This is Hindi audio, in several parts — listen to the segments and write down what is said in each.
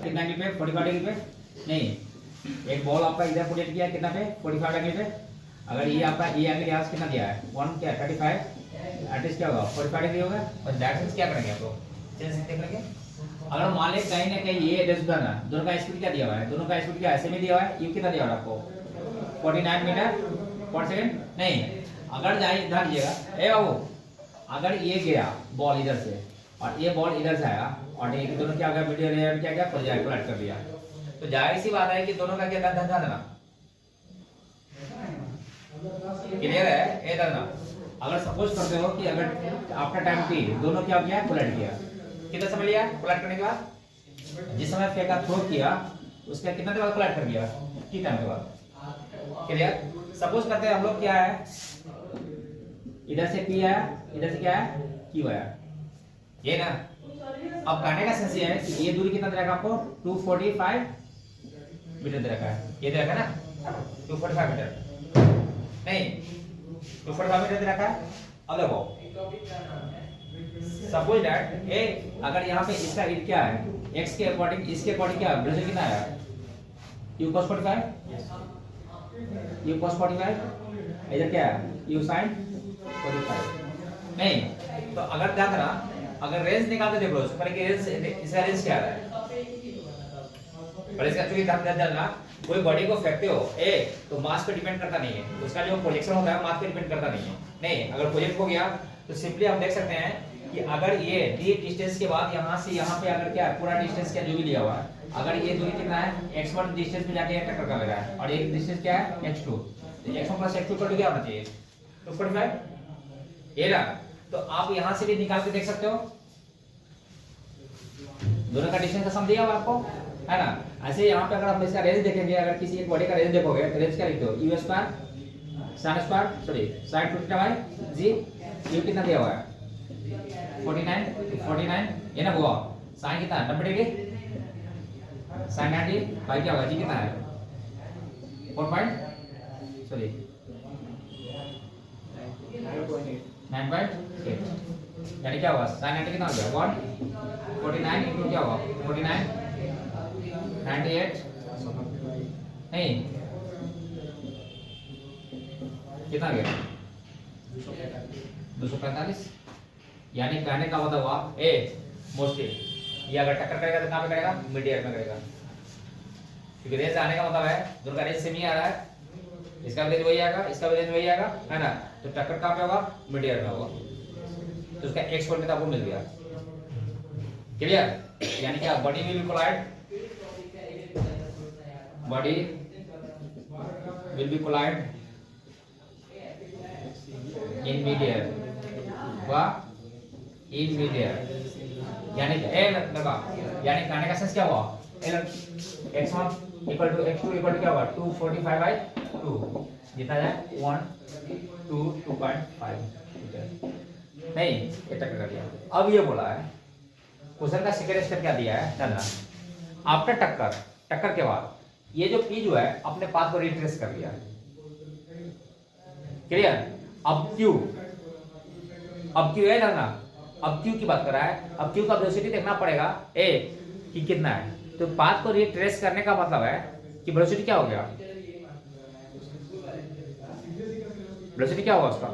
कितना एंगल पे? 45 डिग्री पे। नहीं, एक बॉल आपका इधर प्रोजेक्ट किया कितना पे? 45 डिग्री पे। अगर ये आपका ये एंगल यहाँ से कितना दिया है? 1 क्या 35, एटलीस्ट क्या होगा? 45 डिग्री होगा। और दैट मींस क्या करेंगे आप लोग? चेंज देख लेंगे। अगर मान ले कहीं ना कहीं ये डिस्टेंस है, दोनों का स्पीड क्या दिया हुआ है? दोनों का स्पीड क्या ऐसे में दिया हुआ है? यू कितना दिया हुआ है आपको? 49 मीटर पर सेकंड। नहीं, अगर जाए ध्यान दीजिएगा ए बाबू, अगर ये गया बॉल इधर से और ये बॉल इधर से आया और ये दोनों क्या हो गया? मीडियम लेयर क्या कोलैइड कर दिया, तो जाहिर सी बात है कि दोनों का क्या ध्यान देना। क्लियर है? ये देना। अगर सपोज करते हो कि अगर आफ्टर टाइम टी दोनों क्या किया? कोलैइड किया। कितना समय लिया कोलैइड करने के बाद? जिस समय फेंका थ्रो किया उसके कितना देर बाद कोलैइड कर दिया? टी टाइम के बाद। क्लियर? सपोज करते हैं हम लोग क्या है, इधर से पी आया, इधर से क्या है? क्यू आया, ये ना। अब कहने का सेंस ये है कि ये दूरी कितना दे रखा आपको? 245 मीटर दे रखा है। ये दे रखा है ना 245 मीटर, नहीं 245 मीटर दे रखा है। अब देखो सपोज दैट ए, अगर यहाँ पे इसका एरिया क्या है? x के अकॉर्डिंग इसके अकॉर्डिंग क्या ब्रेजर कितना आया? u cos 45, u cos 45, इधर क्या है? u sin 45। नहीं, तो अगर ध्यान देना, अगर रेंज निकालते देखो पर कि रेंज इसका रेंज क्या है? पर इसका एक्चुअली ध्यान देना, कोई बॉडी को फेंकते हो ए तो मास पे डिपेंड करता नहीं है, उसका जो प्रोजेक्शन होता है मास पे डिपेंड करता नहीं है। नहीं, अगर प्रोजेक्ट हो गया तो सिंपली हम देख सकते हैं कि अगर ये डी डिस्टेंस के बाद यहां से यहां पे अगर क्या है पूरा डिस्टेंस क्या जो भी लिया हुआ है, अगर ये दूरी कितना है? x1 डिस्टेंस में जाके टक्कर कर लगा है और एक डिस्टेंस क्या है? x2, तो x1 + x2 इक्वल टू क्या होना चाहिए? 245। ये ना, तो आप यहां से भी निकाल के देख सकते हो, दोनों का डिस्टेंस का सम दिया हुआ आपको है ना। ऐसे यहाँ पे अगर हम इसका रेंज देखेंगे, अगर किसी एक बॉडी का रेंज देखोगे तो रेंज क्या लिखते हो? u square sin square sorry sin 50 जी, u कितना दिया हुआ है? 49, ये ना हुआ sin कितना? 90 डिग्री, sin 90 भाई क्या होगा? जी कितना है? 9.8, यानी क्या होगा? sin 90 कितना हो गया? 149 इंटू क्या होगा? 49 98, नहीं कितना गया? 245। यानी कहने का मतलब हुआ ए मोस्टली ये अगर टक्कर करेगा तो कहां पे करेगा? मिड एयर में करेगा, क्योंकि रेंज आने का मतलब है दोनों का रेंज सेम ही आ रहा है, इसका भी रेंज वही आएगा, इसका भी रेंज वही आएगा, है ना। तो टक्कर कहां पे होगा? मिड एयर में होगा, तो उसका x कोऑर्डिनेट आपको मिल गया। क्लियर? यानी क्या? Body will be collide, body will be collide in mid air व इन मिड एयर, यानी ए लगा, यानी कहने का सेंस क्या हुआ? x1 equal to x2 equal to क्या होगा? 245/2, जितना है 1 2 2.5 नहीं, ये टक्कर कर दिया। अब ये बोला है क्वेश्चन का सेकंड स्टेप क्या दिया है जानना। आफ्टर टक्कर के बाद ये जो P जो है अपने पाथ को रिट्रेस कर लिया। क्लियर? अब Q है ना, अब Q की बात कर रहा है। अब Q का वेलोसिटी देखना पड़ेगा ए कि कितना है, तो पाथ को रिट्रेस करने का मतलब है कि वेलोसिटी क्या हो गया? वेलोसिटी क्या होगा उसका?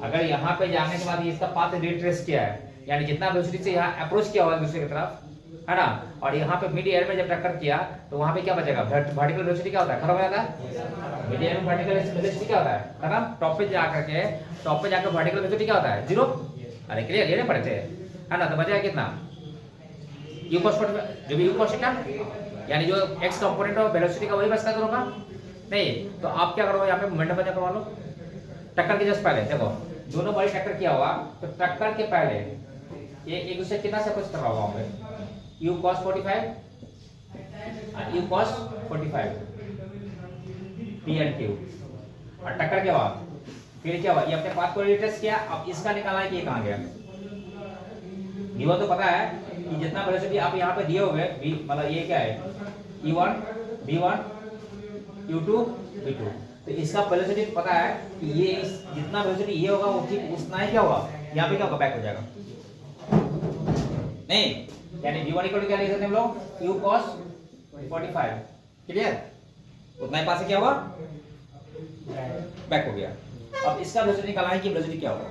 अगर यहाँ पे जाने के बाद इसका पाथ रिट्रेस किया है, यानी जितना वेलोसिटी से यहाँ अप्रोच किया हुआ दूसरे की तरफ, है ना, और यहाँ पे मिड एयर में जब टक्कर किया तो वहां पे क्या बचेगा? वर्टिकल वेलोसिटी क्या होता है? खत्म हो जाता है। मिड एयर में वर्टिकल वेलोसिटी क्या होता है? खत्म। टॉप पे जाकर वर्टिकल वेलोसिटी क्या होता है? 0। अरे क्लियर? ये नहीं पढ़े थे, है ना। तो बचेगा कितना? u cos जो भी u cos थीटा, यानी जो x कंपोनेंट ऑफ वेलोसिटी का वही बचता है दोनों का। नहीं तो आप क्या करो, यहाँ पे मोमेंटम पता करवा लो। टक्कर के जस्ट पहले देखो दोनों बॉडी टक्कर किया हुआ, तो टक्कर के पहले ये एक दूसरे कितना से कुछ कर रहा होगा वहां पे? u cos 45 u cos 45 p and q, और टक्कर के बाद फिर क्या हुआ? ये अपने पाथ को रिट्रेस किया। अब इसका निकालना है कि ये कहां गया। गिवन तो पता है कि जितना वेलोसिटी आप यहाँ पे दिए हुए v, मतलब ये क्या है? e1 v1 u2 v2, तो इसका वेलोसिटी पता है कि ये जितना वेलोसिटी ये होगा वो ठीक उतना ही क्या होगा? यहाँ पे क्या होगा? बैक हो जाएगा। नहीं, यानी v1 इक्वल टू क्या लिख सकते हैं हम लोग, u cos 45। क्लियर, उतना ही पास से क्या हुआ, बैक हो गया। अब इसका वेलोसिटी निकालना है कि वेलोसिटी क्या होगा,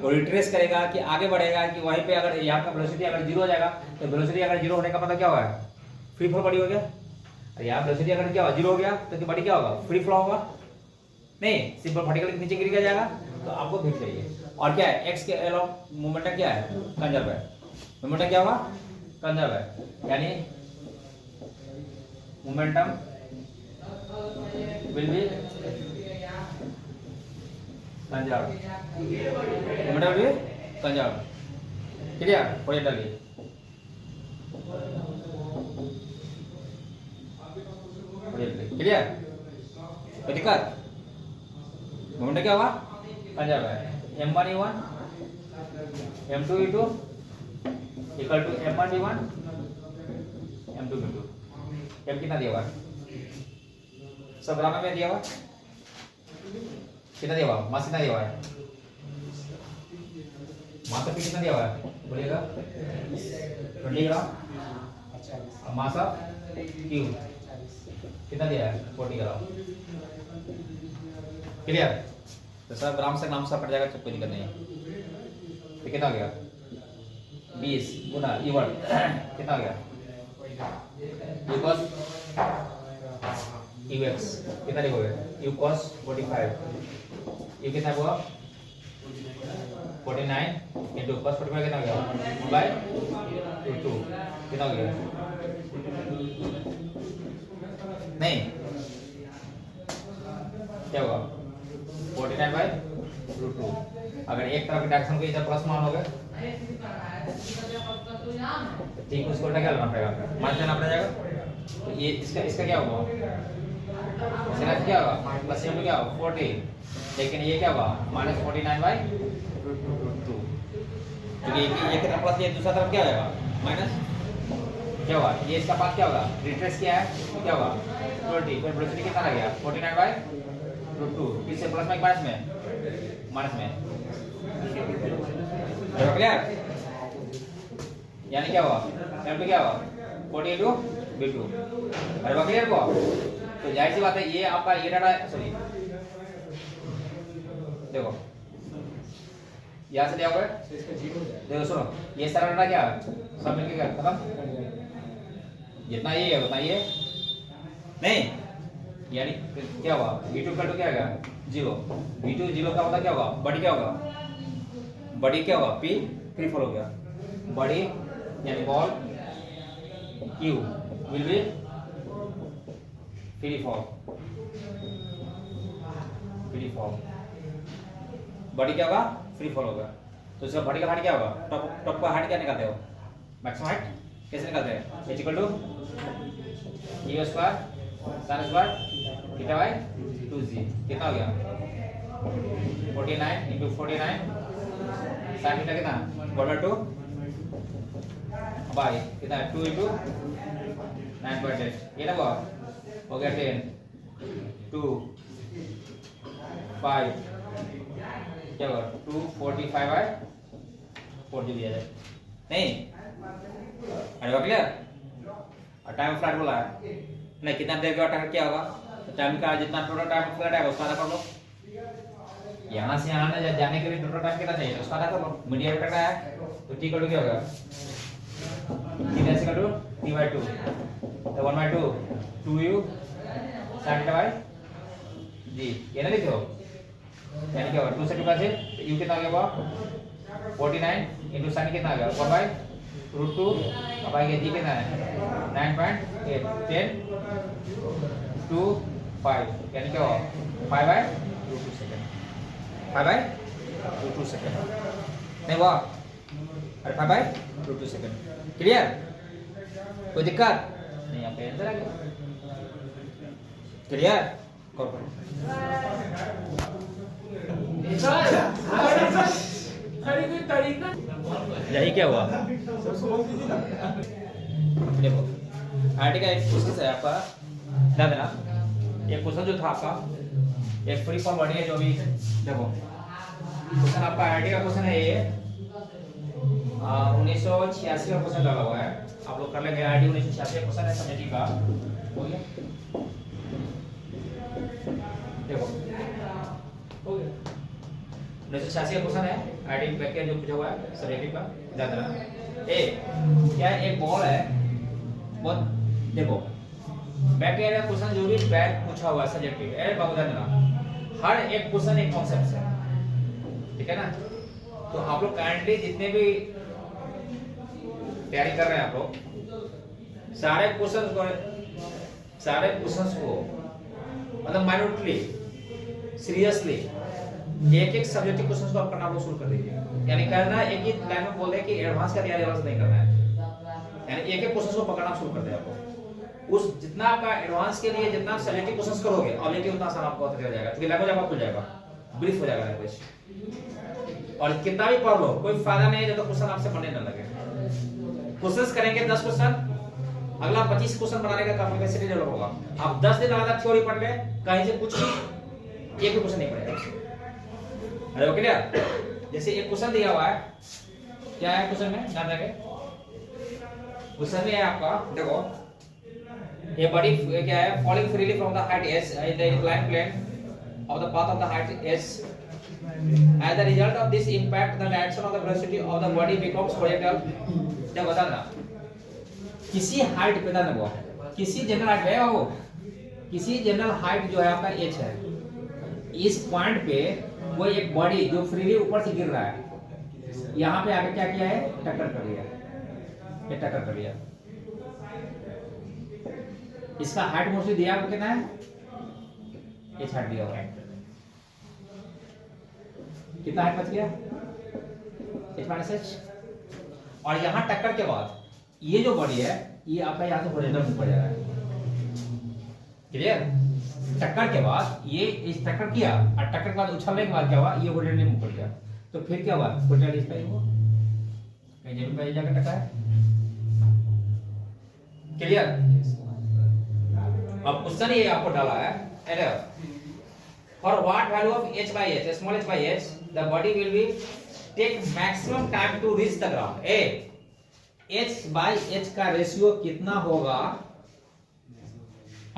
वो रिट्रेस करेगा कि आगे बढ़ेगा कि वहीं पे, अगर यहाँ का वेलोसिटी अगर 0 हो जाएगा तो वेलोसिटी अगर 0 होने का मतलब क्या होगा, फ्री फॉल बॉडी हो गया। और यहाँ वेलोसिटी अगर क्या होगा 0 हो गया तो बॉडी क्या होगा, फ्री फ्लो होगा, नहीं सिंपल वर्टिकल नीचे गिर जाएगा। तो आपको भी चाहिए, और क्या है, एक्स के अलोंग मोमेंटम क्या है, कंजर्व है, मोमेंटम क्या होगा, कंजर्व है, यानी momentum will be conserve, momentum will be conserve. Clear, ओरिएंटली क्लियर, कोई दिक्कत, मोमेंटम क्या होगा, कंजर्व है। m1 e1 m2 e2 equal to m1 d1 m2 d2। m कितना दिया हुआ है, सब ग्राम में दिया हुआ, कितना दिया हुआ, मास कितना दिया हुआ है, मास ऑफ कितना दिया हुआ है, बोलिएगा 20 ग्राम। मास ऑफ क्यू कितना दिया है, 40 ग्राम। क्लियर, तो सर ग्राम से ग्राम से पड़ जाएगा, कोई दिक्कत नहीं है। तो कितना हो गया, 20 गुना E1 कितना हो गया, U cos UX कितना लिखोगे, U cos 45, ये कितना हुआ 49 इंटू cos 45 कितना हो गया, 1/2 कितना हो गया, नहीं क्या होगा 49/2। अगर एक तरफ डायरेक्शन को इधर प्लस मान होगा ठीक, उसको उल्टा क्या लेना पड़ेगा, माइनस लेना पड़ेगा। तो ये इसका क्या होगा, इसका क्या होगा, प्लस में क्या होगा 40, लेकिन ये क्या होगा -49/2, क्योंकि ये कितना प्लस, ये दूसरा तरफ क्या होगा माइनस, क्या होगा, ये इसका पाथ क्या होगा, रिट्रेस क्या है, तो क्या होगा 20, फिर वेलोसिटी कितना आ गया 49/2, किससे प्लस में माइनस में, माइनस में, क्लियर, यानी क्या हुआ, m2 क्या हुआ 40 into b2। अरे बात क्लियर को, तो जाहिर सी बात है ये आपका ये डाटा, सॉरी देखो यहाँ से लिया हुआ है, देखो सुनो, ये सारा डाटा क्या सब मिलके क्या खत्म, जितना ये है उतना ये नहीं, यानी क्या हुआ v2 का तो क्या होगा 0, v2 0 का मतलब क्या होगा, बॉडी क्या होगा, बॉडी क्या होगा p फ्री फॉल हो गया, बॉडी यानी ball q will be free fall, free fall, body क्या होगा फ्री फॉल होगा। तो इसका बॉडी का हाइट क्या होगा, टॉप का हाइट क्या निकालते हो, मैक्सिमम हाइट कैसे निकालते हैं, h equal to u square sin square theta by 2g, कितना हो गया 49 into 49 sin थीटा कितना 1/2 बाय कितना 2 into 9/8, ये ना हो गया 10 2 5 क्या होगा 245/4 दिया जाए, नहीं अरे क्लियर। और टाइम ऑफ फ्लाइट बोला है नहीं, कितना देर का टाइम क्या होगा, तो टाइम का जितना टोटल टाइम ऑफ फ्लाइट है उसका आधा कर लो, यहाँ से यहाँ जाने के लिए टोटल टाइम कितना चाहिए उसका आधा कर लो, मीडियम टाइम है तो t क्या होगा कितना से करो t/2, तो 1/2 2u sin θ/g, ये ना लिखो, यानी क्या होगा 2 से 2 का से u कितना आ गया 49 into sin कितना आ गया 1/√2, अब आएगा g कितना है 9.8 10 2 5, यानी क्या होगा 5/√2 सेकंड, 5/√2 सेकंड नहीं हुआ, अरे 5/√2 सेकंड। क्लियर, कोई दिक्कत नहीं, यहाँ पे आंसर आ गया। क्लियर, यही क्या हुआ, देखो आरटी का एक क्वेश्चन है आपका, ध्यान देना, ये क्वेश्चन जो था आपका एक फ्री फॉर्म बॉडी है जो भी, देखो क्वेश्चन आपका आरटी का क्वेश्चन है ये 19 1986 का क्वेश्चन डाला हुआ है, आप लोग कर लेंगे। आईडी 1986 का क्वेश्चन है समिति का, हो गया देखो, हो गया 1986 का क्वेश्चन है, आईडी बैक जो पूछा हुआ है सब्जेक्टिव का, ध्यान देना। ए क्या है, एक बॉल है, बहुत देखो बैक एरिया क्वेश्चन जो भी बैक पूछा हुआ है सब्जेक्टिव है, बहुत ध्यान देना, हर एक क्वेश्चन एक कॉन्सेप्ट है, ठीक है ना। तो आप लोग काइंडली जितने भी तैयारी कर रहे हैं आप लोग, सारे क्वेश्चंस को मतलब माइन्यूटली सीरियसली एक एक सब्जेक्टिव क्वेश्चंस को आप करना आप लोग शुरू कर दीजिए। यानी करना एक ही लाइन में बोल रहे हैं कि एडवांस का तैयारी एडवांस नहीं करना है, यानी एक एक क्वेश्चंस को पकड़ना शुरू कर दे आप लोग। उस जितना आपका एडवांस के लिए जितना सब्जेक्टिव क्वेश्चंस करोगे ऑब्जेक्टिव उतना आसान आपको होता जाएगा, क्योंकि लैंग्वेज आपका खुल जाएगा, ब्रीफ हो जाएगा लैंग्वेज। और कितना भी पढ़ लो कोई फायदा नहीं है जब तक क्वेश्चन आपसे बनने न लगे। क्वेश्चंस करेंगे 10 क्वेश्चन, अगला 25 क्वेश्चन बनाने का कैपेसिटी डेवलप होगा। आप 10 दिन लगातार थ्योरी पढ़ ले, कहीं से कुछ भी एक भी क्वेश्चन नहीं पड़ेगा। अरे ओके क्लियर। जैसे एक क्वेश्चन दिया हुआ है, क्या है क्वेश्चन में, ध्यान रखें। क्वेश्चन में है आपका, देखो ये बॉडी क्या है, falling freely from the height as in the inclined plane of the path of the height as, as the result of this impact the direction of the velocity of the body becomes projectile। जब बता ना किसी हाइट पे, ना वो किसी जनरल हाइट है, वो किसी जनरल हाइट जो है आपका h है, इस पॉइंट पे वो एक बॉडी जो फ्रीली ऊपर से गिर रहा है, यहाँ पे आगे क्या किया है, टक्कर कर लिया, ये टक्कर कर लिया। इसका हाइट मोस्टली दिया हुआ कितना है, h हाइट दिया हुआ है, कितना हाइट बच गया, h-h। और यहाँ टक्कर के बाद ये जो बॉडी है ये आपका यहाँ से हॉरिजॉन्टल मूव कर जा रहा है, क्लियर। टक्कर के बाद ये इस टक्कर किया और टक्कर के बाद उछलने के बाद क्या हुआ, ये हॉरिजॉन्टली मूव कर गया। तो फिर क्या हुआ, हॉरिजॉन्टली इस पे हुआ, कहीं जमीन पे जाकर टक्का है, क्लियर। अब क्वेश्चन ये आपको डाला है, for what value of h by h, small h by h, the body will be take maximum time to reach the ground। a h by h का रेशियो कितना होगा,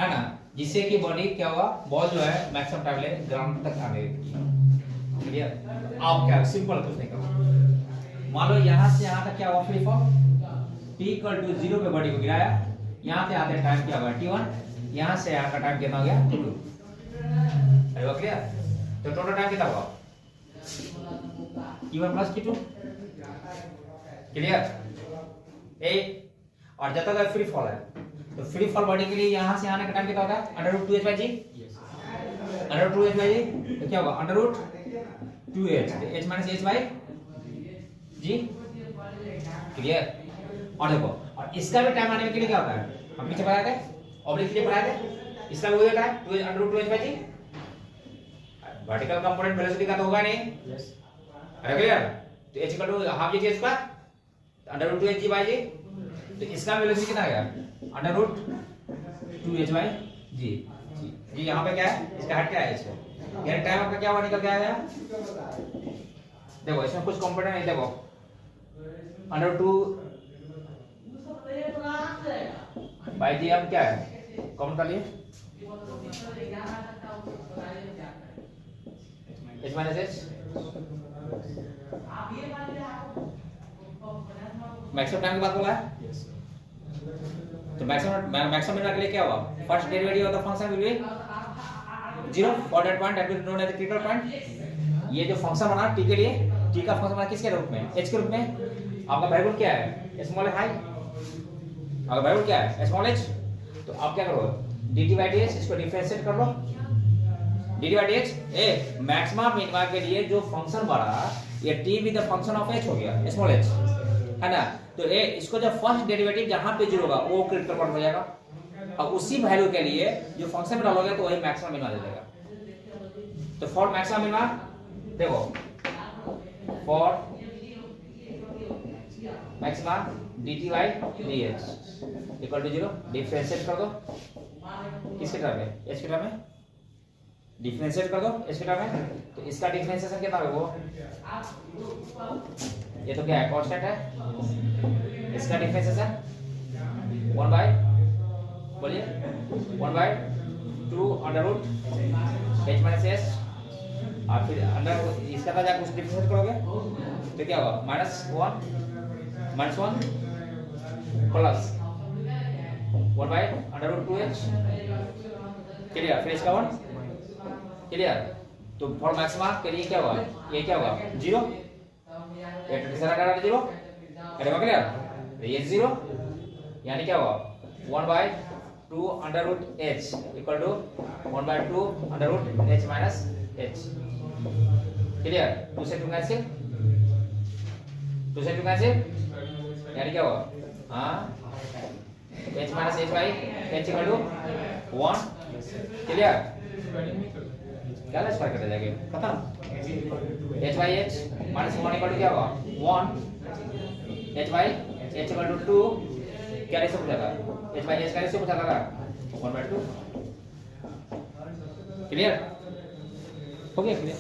है ना, जिससे कि बॉडी क्या हुआ, बॉल जो है मैक्सिमम टाइम ले ग्राउंड तक आने की, क्लियर। आप क्या सिंपल कुछ नहीं करो, मान लो यहाँ से यहाँ तक क्या हुआ, free fall t equal to 0 पे बॉडी को गिराया, यहाँ से आते टाइम क्या हुआ t1, यहाँ से यहाँ का टाइम कितना हो गया t2, है वो क्लियर। तो टोटल टाइम कितना होगा, t1 प्लस t2, क्लियर। ए और जब तक फ्री फॉल है, तो फ्री फॉल बॉडी के लिए यहां से आने का टाइम कितना होगा, √2h/g, √2h/g, तो क्या होगा √2h, h minus h/g, clear. और देखो, और इसका भी टाइम आने के लिए क्या होता है, हम पीछे पढ़ाए थे, ऑब्लिक के लिए पढ़ाए थे, इसका भी वही होता है √2h/g। वर्टिकल कंपोनेंट वेलोसिटी का तो होगा नहीं, अरे क्लियर। तो h equal to half g t square √2h/g, तो इसका वेलोसिटी कितना आ गया, √2h/g। जी यहाँ पे क्या है, इसका हाइट क्या है, h यानी टाइम आपका क्या हुआ, निकल के आया। देखो इसमें कुछ कंपोनेंट नहीं, देखो √2/g अब क्या है, कॉमन कर लिए h minus h, maximum time की बात बोला है। तो मैक्सिमम मिलने के लिए क्या हुआ, first derivative of the function will be 0 for that point that will known as the critical point. ये जो फंक्शन बना t के लिए, t का फंक्शन बना किसके रूप में, h के रूप में। आपका वेरिएबल क्या है, स्मॉल हाई, आपका वेरिएबल क्या है, स्मॉल h। तो आप क्या करो, dt/dx, इसको डिफरेंशिएट कर लो, dt/dx। ए मैक्सिमम मिनिमा के लिए जो फंक्शन बना, ये t with the function of h हो गया, स्मॉल h, है ना। तो ए इसको जब फर्स्ट डेरिवेटिव जहां पे 0 होगा वो क्रिटिकल पॉइंट हो जाएगा, अब उसी वैल्यू के लिए जो फंक्शन में डालोगे तो वही मैक्सिमम मिनिमा दे देगा। तो फॉर मैक्सिमम मिनिमा देखो, for maxima dt/dx equal to 0, differentiate कर दो किसके टर्म में, h के टर्म में, डिफरेंशिएट कर दो इस टर्म में, तो इसका डिफरेंशिएशन कितना है वो, ये तो क्या है कांस्टेंट है, इसका डिफरेंशिएशन 1 बाय, बोलिए 1 by 2 under root h minus s, और फिर अंडर इसका था जाकर कुछ डिफरेंशिएट करोगे तो क्या होगा -1 plus 1 by under root 2h, clear, फिर इसका 1, क्लियर। तो फॉर मैक्सिमा के लिए क्या होगा, ये क्या होगा 0, ये दूसरा डाटा 0, करेगा क्लियर, ये 0 यानी क्या होगा 1 by 2 under root h equal to 1 by 2 under root h minus h, clear. 2 से 2 कैंसिल, 2 से 2 कैंसिल यानी क्या होगा हाँ h minus h by h equal to 1, clear. क्या लेस फर्क करते जाएंगे खत्म, h by h minus 1 equal to क्या होगा 1, h by h equal to 2, क्या रेशो पूछा था h बाई h का रेशो पूछा था 1 बाय 2, क्लियर हो गया, क्लियर।